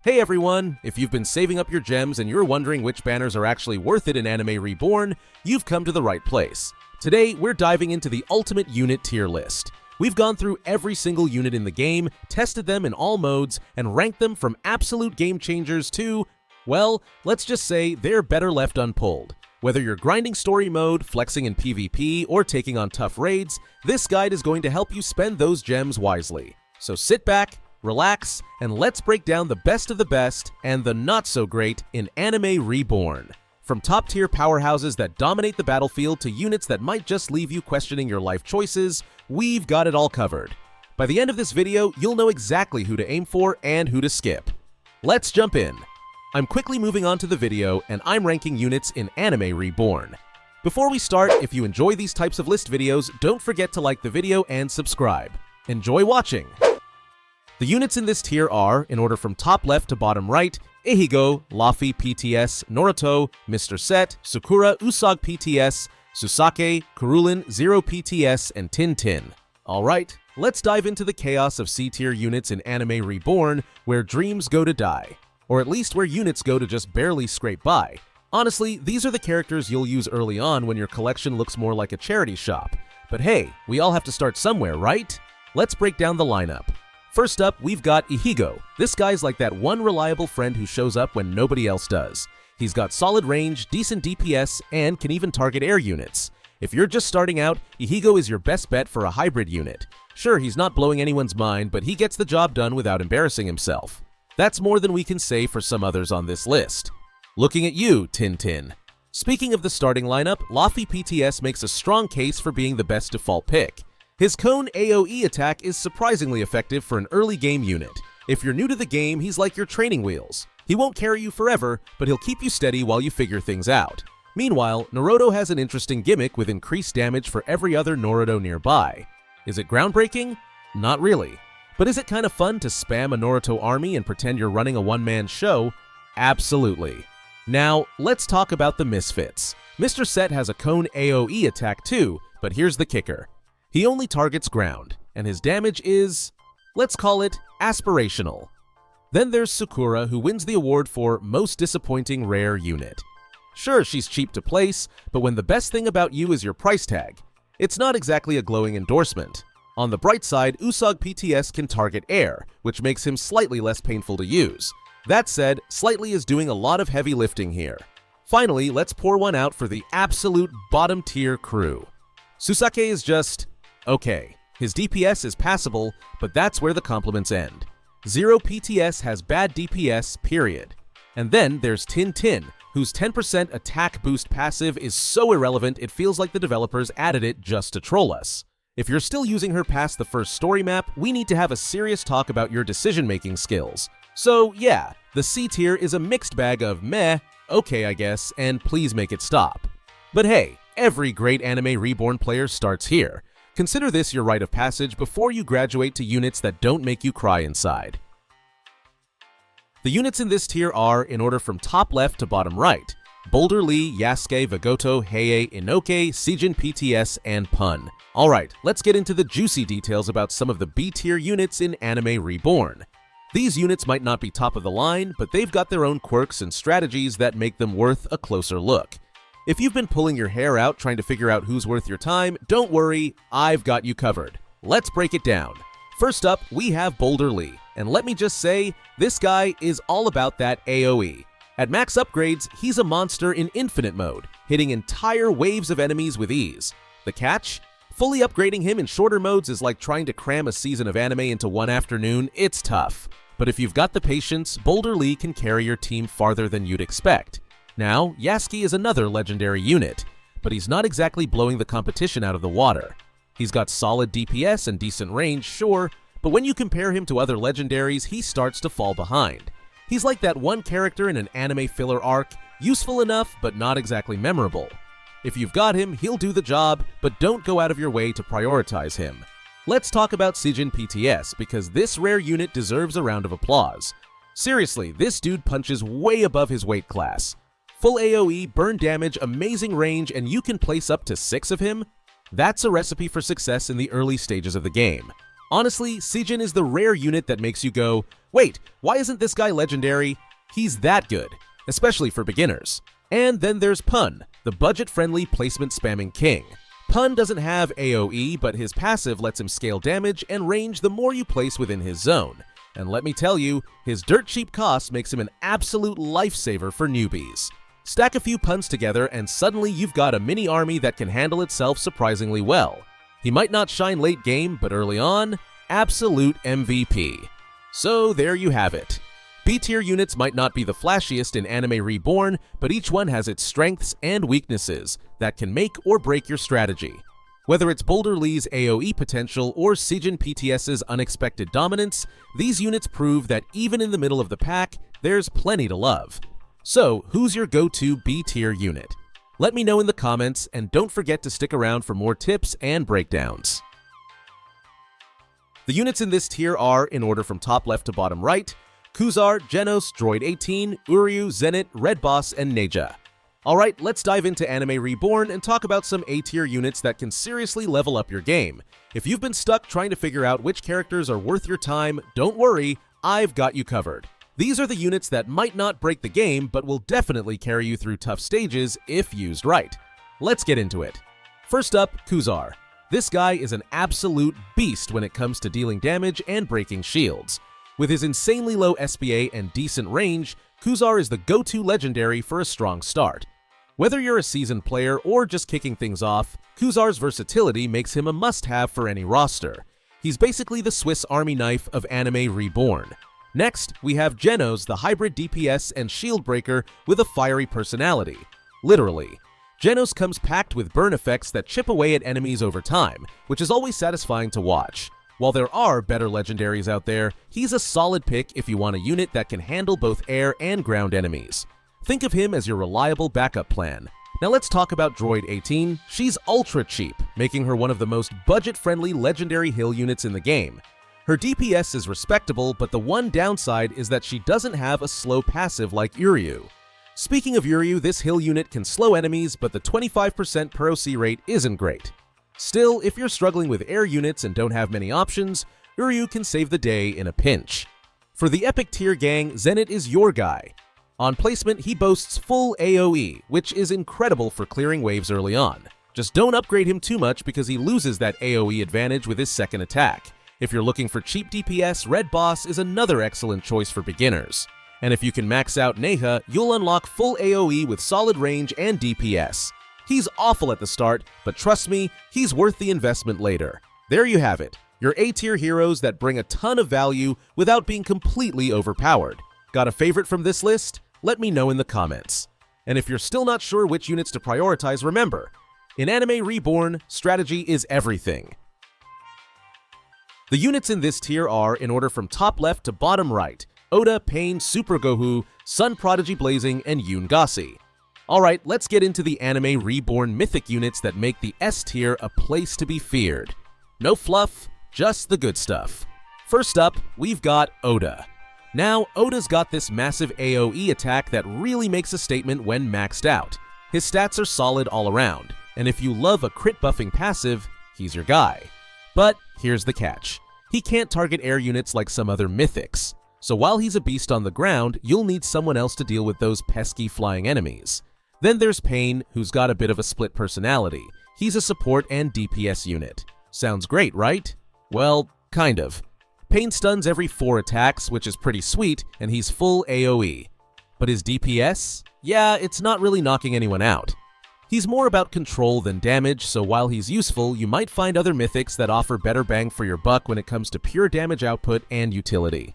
Hey everyone! If you've been saving up your gems and you're wondering which banners are actually worth it in Anime Reborn, you've come to the right place. Today, we're diving into the ultimate unit tier list. We've gone through every single unit in the game, tested them in all modes, and ranked them from absolute game changers to, well, let's just say they're better left unpulled. Whether you're grinding story mode, flexing in PvP, or taking on tough raids, this guide is going to help you spend those gems wisely. So sit back, relax, and let's break down the best of the best and the not-so-great in Anime Reborn. From top-tier powerhouses that dominate the battlefield to units that might just leave you questioning your life choices, we've got it all covered. By the end of this video, you'll know exactly who to aim for and who to skip. Let's jump in. I'm quickly moving on to the video, and I'm ranking units in Anime Reborn. Before we start, if you enjoy these types of list videos, don't forget to like the video and subscribe. Enjoy watching! The units in this tier are, in order from top left to bottom right, Ehigo, Luffy PTS, Naruto, Mr. Set, Sakura Usagi PTS, Susake, Kurulin Zero PTS, and Tintin. Alright, let's dive into the chaos of C-tier units in Anime Reborn, where dreams go to die. Or at least where units go to just barely scrape by. Honestly, these are the characters you'll use early on when your collection looks more like a charity shop. But hey, we all have to start somewhere, right? Let's break down the lineup. First up, we've got Ehigo. This guy's like that one reliable friend who shows up when nobody else does. He's got solid range, decent DPS, and can even target air units. If you're just starting out, Ehigo is your best bet for a hybrid unit. Sure, he's not blowing anyone's mind, but he gets the job done without embarrassing himself. That's more than we can say for some others on this list. Looking at you, Tintin. Speaking of the starting lineup, Luffy PTS makes a strong case for being the best default pick. His cone AoE attack is surprisingly effective for an early game unit. If you're new to the game, he's like your training wheels. He won't carry you forever, but he'll keep you steady while you figure things out. Meanwhile, Naruto has an interesting gimmick with increased damage for every other Naruto nearby. Is it groundbreaking? Not really. But is it kind of fun to spam a Naruto army and pretend you're running a one-man show? Absolutely. Now, let's talk about the misfits. Mr. Set has a cone AoE attack too, but here's the kicker. He only targets ground, and his damage is, let's call it, aspirational. Then there's Sakura, who wins the award for Most Disappointing Rare Unit. Sure, she's cheap to place, but when the best thing about you is your price tag, it's not exactly a glowing endorsement. On the bright side, Usagi PTS can target air, which makes him slightly less painful to use. That said, Slightly is doing a lot of heavy lifting here. Finally, let's pour one out for the absolute bottom tier crew. Susake is just okay. His DPS is passable, but that's where the compliments end. Zero PTS has bad DPS, period. And then there's Tintin, whose 10% attack boost passive is so irrelevant it feels like the developers added it just to troll us. If you're still using her past the first story map, we need to have a serious talk about your decision-making skills. So yeah, the C tier is a mixed bag of meh, okay I guess, and please make it stop. But hey, every great Anime Reborn player starts here. Consider this your rite of passage before you graduate to units that don't make you cry inside. The units in this tier are, in order from top left to bottom right, Boulder Lee, Yasuke, Vagoto, Heie, Inoke, Seijin PTS, and Pun. Alright, let's get into the juicy details about some of the B-tier units in Anime Reborn. These units might not be top of the line, but they've got their own quirks and strategies that make them worth a closer look. If you've been pulling your hair out trying to figure out who's worth your time, don't worry, I've got you covered. Let's break it down. First up, we have Boulder Lee, and let me just say, this guy is all about that AoE. At max upgrades, he's a monster in infinite mode, hitting entire waves of enemies with ease. The catch? Fully upgrading him in shorter modes is like trying to cram a season of anime into one afternoon. It's tough. But if you've got the patience, Boulder Lee can carry your team farther than you'd expect. Now, Yasuke is another legendary unit, but he's not exactly blowing the competition out of the water. He's got solid DPS and decent range, sure, but when you compare him to other legendaries, he starts to fall behind. He's like that one character in an anime filler arc, useful enough, but not exactly memorable. If you've got him, he'll do the job, but don't go out of your way to prioritize him. Let's talk about Seijin PTS, because this rare unit deserves a round of applause. Seriously, this dude punches way above his weight class. Full AoE, burn damage, amazing range, and you can place up to 6 of him? That's a recipe for success in the early stages of the game. Honestly, Sijin is the rare unit that makes you go, wait, why isn't this guy legendary? He's that good, especially for beginners. And then there's Pun, the budget-friendly placement-spamming king. Pun doesn't have AoE, but his passive lets him scale damage and range the more you place within his zone. And let me tell you, his dirt-cheap cost makes him an absolute lifesaver for newbies. Stack a few Puns together and suddenly you've got a mini army that can handle itself surprisingly well. He might not shine late game, but early on, absolute MVP. So there you have it. B-tier units might not be the flashiest in Anime Reborn, but each one has its strengths and weaknesses that can make or break your strategy. Whether it's Boulder Lee's AoE potential or Sijin PTS's unexpected dominance, these units prove that even in the middle of the pack, there's plenty to love. So, who's your go-to B-tier unit? Let me know in the comments, and don't forget to stick around for more tips and breakdowns. The units in this tier are, in order from top left to bottom right, Kuzar, Genos, Droid 18, Uryu, Zenit, Red Boss, and Neja. Alright, let's dive into Anime Reborn and talk about some A-tier units that can seriously level up your game. If you've been stuck trying to figure out which characters are worth your time, don't worry, I've got you covered. These are the units that might not break the game, but will definitely carry you through tough stages if used right. Let's get into it. First up, Kuzar. This guy is an absolute beast when it comes to dealing damage and breaking shields. With his insanely low SPA and decent range, Kuzar is the go-to legendary for a strong start. Whether you're a seasoned player or just kicking things off, Kuzar's versatility makes him a must-have for any roster. He's basically the Swiss Army knife of Anime Reborn. Next, we have Genos, the hybrid DPS and shield breaker with a fiery personality. Literally. Genos comes packed with burn effects that chip away at enemies over time, which is always satisfying to watch. While there are better legendaries out there, he's a solid pick if you want a unit that can handle both air and ground enemies. Think of him as your reliable backup plan. Now let's talk about Droid 18. She's ultra cheap, making her one of the most budget-friendly legendary hill units in the game. Her DPS is respectable, but the one downside is that she doesn't have a slow passive like Uryu. Speaking of Uryu, this hill unit can slow enemies, but the 25% per OC rate isn't great. Still, if you're struggling with air units and don't have many options, Uryu can save the day in a pinch. For the epic tier gang, Zenit is your guy. On placement, he boasts full AoE, which is incredible for clearing waves early on. Just don't upgrade him too much because he loses that AoE advantage with his second attack. If you're looking for cheap DPS, Red Boss is another excellent choice for beginners. And if you can max out Neja, you'll unlock full AoE with solid range and DPS. He's awful at the start, but trust me, he's worth the investment later. There you have it, your A-tier heroes that bring a ton of value without being completely overpowered. Got a favorite from this list? Let me know in the comments. And if you're still not sure which units to prioritize, remember, in Anime Reborn, strategy is everything. The units in this tier are, in order from top left to bottom right, Oda, Pain, Super Goku, Sun Prodigy Blazing, and Yoon Gassi. Alright, let's get into the Anime Reborn mythic units that make the S tier a place to be feared. No fluff, just the good stuff. First up, we've got Oda. Now, Oda's got this massive AoE attack that really makes a statement when maxed out. His stats are solid all around, and if you love a crit buffing passive, he's your guy. But here's the catch. He can't target air units like some other mythics. So while he's a beast on the ground, you'll need someone else to deal with those pesky flying enemies. Then there's Pain, who's got a bit of a split personality. He's a support and DPS unit. Sounds great, right? Well, kind of. Pain stuns every 4 attacks, which is pretty sweet, and he's full AoE. But his DPS? Yeah, it's not really knocking anyone out. He's more about control than damage, so while he's useful, you might find other mythics that offer better bang for your buck when it comes to pure damage output and utility.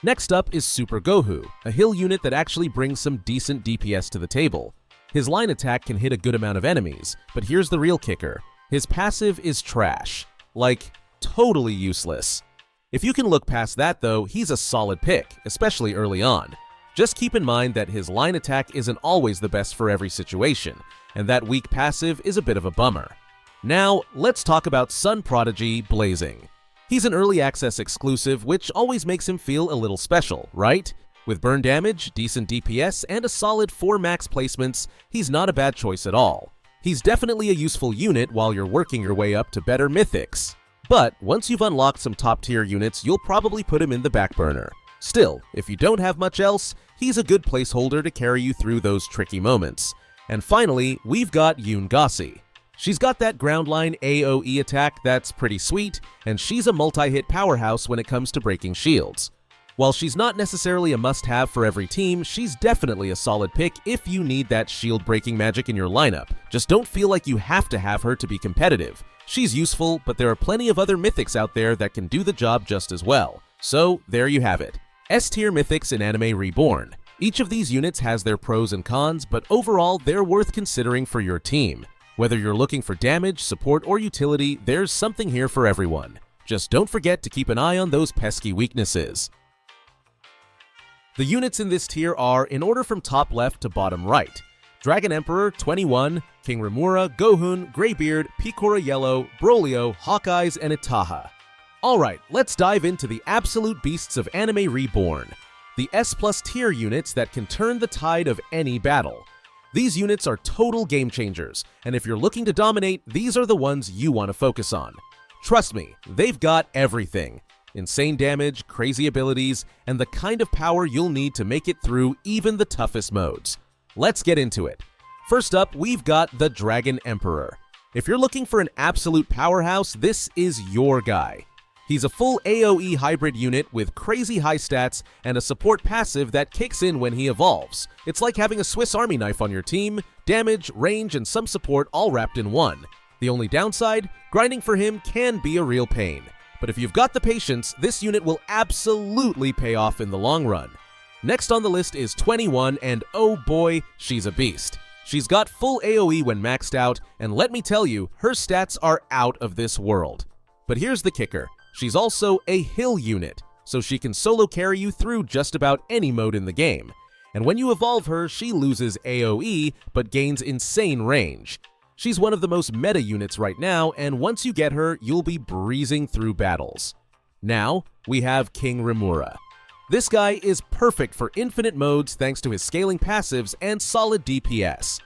Next up is Super Goku, a hill unit that actually brings some decent DPS to the table. His line attack can hit a good amount of enemies, but here's the real kicker. His passive is trash. Like, totally useless. If you can look past that though, he's a solid pick, especially early on. Just keep in mind that his line attack isn't always the best for every situation, and that weak passive is a bit of a bummer. Now, let's talk about Sun Prodigy Blazing. He's an early access exclusive, which always makes him feel a little special, right? With burn damage, decent DPS, and a solid 4 max placements, he's not a bad choice at all. He's definitely a useful unit while you're working your way up to better mythics. But once you've unlocked some top tier units, you'll probably put him in the back burner. Still, if you don't have much else, he's a good placeholder to carry you through those tricky moments. And finally, we've got Yoon Gossi. She's got that ground line AoE attack that's pretty sweet, and she's a multi-hit powerhouse when it comes to breaking shields. While she's not necessarily a must-have for every team, she's definitely a solid pick if you need that shield-breaking magic in your lineup. Just don't feel like you have to have her to be competitive. She's useful, but there are plenty of other mythics out there that can do the job just as well. So there you have it. S-tier mythics in Anime Reborn. Each of these units has their pros and cons, but overall they're worth considering for your team. Whether you're looking for damage, support, or utility, there's something here for everyone. Just don't forget to keep an eye on those pesky weaknesses. The units in this tier are in order from top left to bottom right. Dragon Emperor 21, King Rimura, Gohun, Greybeard, Picora Yellow, Brolio, Hawkeyes, and Itaha. Alright, let's dive into the absolute beasts of Anime Reborn. The S+ tier units that can turn the tide of any battle. These units are total game changers, and if you're looking to dominate, these are the ones you want to focus on. Trust me, they've got everything. Insane damage, crazy abilities, and the kind of power you'll need to make it through even the toughest modes. Let's get into it. First up, we've got the Dragon Emperor. If you're looking for an absolute powerhouse, this is your guy. He's a full AoE hybrid unit with crazy high stats and a support passive that kicks in when he evolves. It's like having a Swiss Army knife on your team, damage, range, and some support all wrapped in one. The only downside, grinding for him can be a real pain. But if you've got the patience, this unit will absolutely pay off in the long run. Next on the list is 21, and oh boy, she's a beast. She's got full AoE when maxed out, and let me tell you, her stats are out of this world. But here's the kicker. She's also a hill unit, so she can solo carry you through just about any mode in the game. And when you evolve her, she loses AoE, but gains insane range. She's one of the most meta units right now, and once you get her, you'll be breezing through battles. Now, we have King Rimura. This guy is perfect for infinite modes thanks to his scaling passives and solid DPS.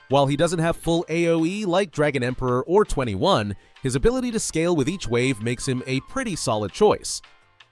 While he doesn't have full AoE like Dragon Emperor or 21, his ability to scale with each wave makes him a pretty solid choice.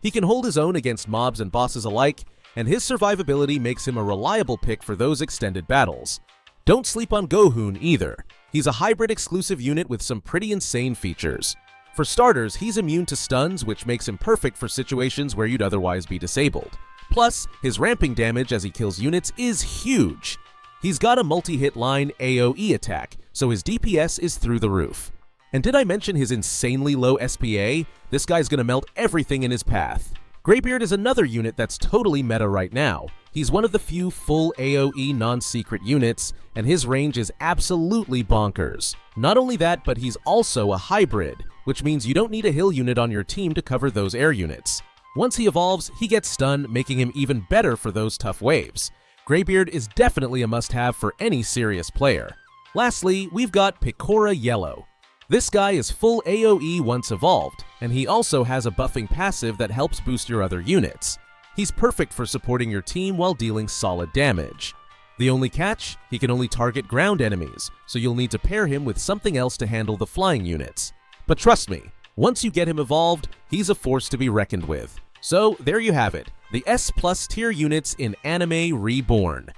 He can hold his own against mobs and bosses alike, and his survivability makes him a reliable pick for those extended battles. Don't sleep on Gohun either. He's a hybrid exclusive unit with some pretty insane features. For starters, he's immune to stuns, which makes him perfect for situations where you'd otherwise be disabled. Plus, his ramping damage as he kills units is huge. He's got a multi-hit line AoE attack, so his DPS is through the roof. And did I mention his insanely low SPA? This guy's gonna melt everything in his path. Greybeard is another unit that's totally meta right now. He's one of the few full AoE non-secret units, and his range is absolutely bonkers. Not only that, but he's also a hybrid, which means you don't need a hill unit on your team to cover those air units. Once he evolves, he gets stunned, making him even better for those tough waves. Greybeard is definitely a must-have for any serious player. Lastly, we've got Picora Yellow. This guy is full AoE once evolved, and he also has a buffing passive that helps boost your other units. He's perfect for supporting your team while dealing solid damage. The only catch? He can only target ground enemies, so you'll need to pair him with something else to handle the flying units. But trust me, once you get him evolved, he's a force to be reckoned with. So there you have it, the S+ tier units in Anime Reborn.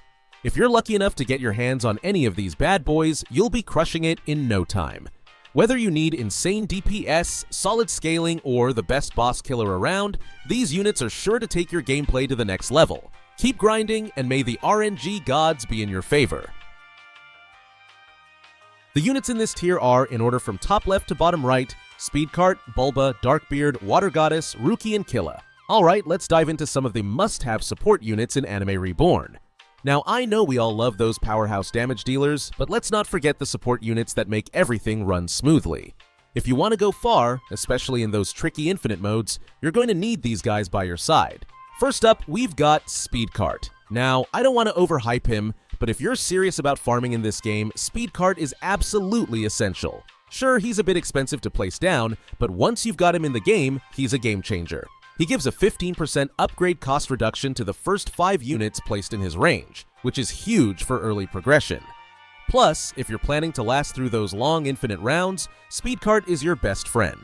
If you're lucky enough to get your hands on any of these bad boys, you'll be crushing it in no time. Whether you need insane DPS, solid scaling, or the best boss killer around, these units are sure to take your gameplay to the next level. Keep grinding, and may the RNG gods be in your favor. The units in this tier are, in order from top left to bottom right, Speedcart, Bulba, Darkbeard, Water Goddess, Ruki, and Killa. Alright, let's dive into some of the must-have support units in Anime Reborn. Now, I know we all love those powerhouse damage dealers, but let's not forget the support units that make everything run smoothly. If you want to go far, especially in those tricky infinite modes, you're going to need these guys by your side. First up, we've got Speedcart. Now, I don't want to overhype him, but if you're serious about farming in this game, Speedcart is absolutely essential. Sure, he's a bit expensive to place down, but once you've got him in the game, he's a game changer. He gives a 15% upgrade cost reduction to the first 5 units placed in his range, which is huge for early progression. Plus, if you're planning to last through those long infinite rounds, Speedcart is your best friend.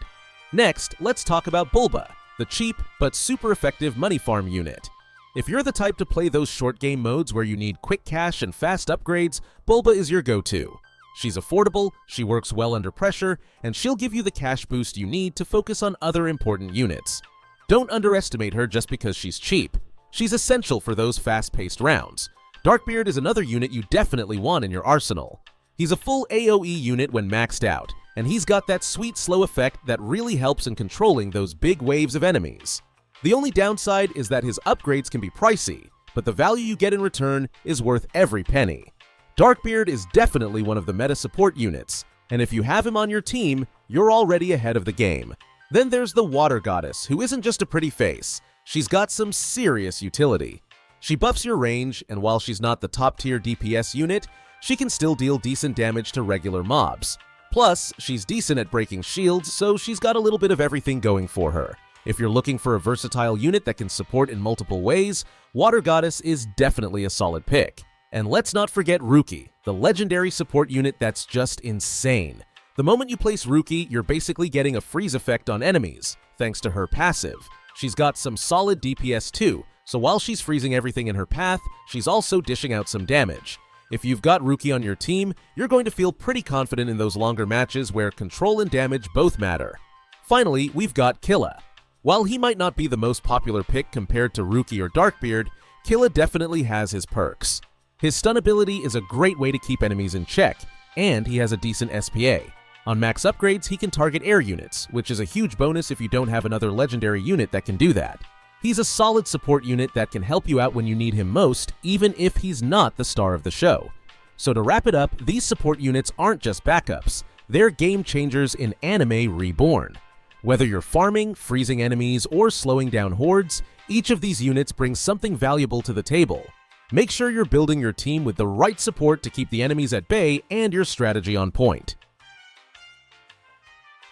Next, let's talk about Bulba, the cheap but super effective money farm unit. If you're the type to play those short game modes where you need quick cash and fast upgrades, Bulba is your go-to. She's affordable, she works well under pressure, and she'll give you the cash boost you need to focus on other important units. Don't underestimate her just because she's cheap. She's essential for those fast-paced rounds. Darkbeard is another unit you definitely want in your arsenal. He's a full AoE unit when maxed out, and he's got that sweet slow effect that really helps in controlling those big waves of enemies. The only downside is that his upgrades can be pricey, but the value you get in return is worth every penny. Darkbeard is definitely one of the meta support units, and if you have him on your team, you're already ahead of the game. Then there's the Water Goddess, who isn't just a pretty face, she's got some serious utility. She buffs your range, and while she's not the top tier DPS unit, she can still deal decent damage to regular mobs. Plus, she's decent at breaking shields, so she's got a little bit of everything going for her. If you're looking for a versatile unit that can support in multiple ways, Water Goddess is definitely a solid pick. And let's not forget Ruki, the legendary support unit that's just insane. The moment you place Ruki, you're basically getting a freeze effect on enemies, thanks to her passive. She's got some solid DPS too, so while she's freezing everything in her path, she's also dishing out some damage. If you've got Ruki on your team, you're going to feel pretty confident in those longer matches where control and damage both matter. Finally, we've got Killa. While he might not be the most popular pick compared to Ruki or Darkbeard, Killa definitely has his perks. His stun ability is a great way to keep enemies in check, and he has a decent SPA. On max upgrades, he can target air units, which is a huge bonus if you don't have another legendary unit that can do that. He's a solid support unit that can help you out when you need him most, even if he's not the star of the show. So to wrap it up, these support units aren't just backups, they're game changers in anime Reborn. Whether you're farming, freezing enemies, or slowing down hordes, each of these units brings something valuable to the table. Make sure you're building your team with the right support to keep the enemies at bay and your strategy on point.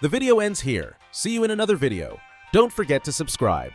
The video ends here. See you in another video. Don't forget to subscribe.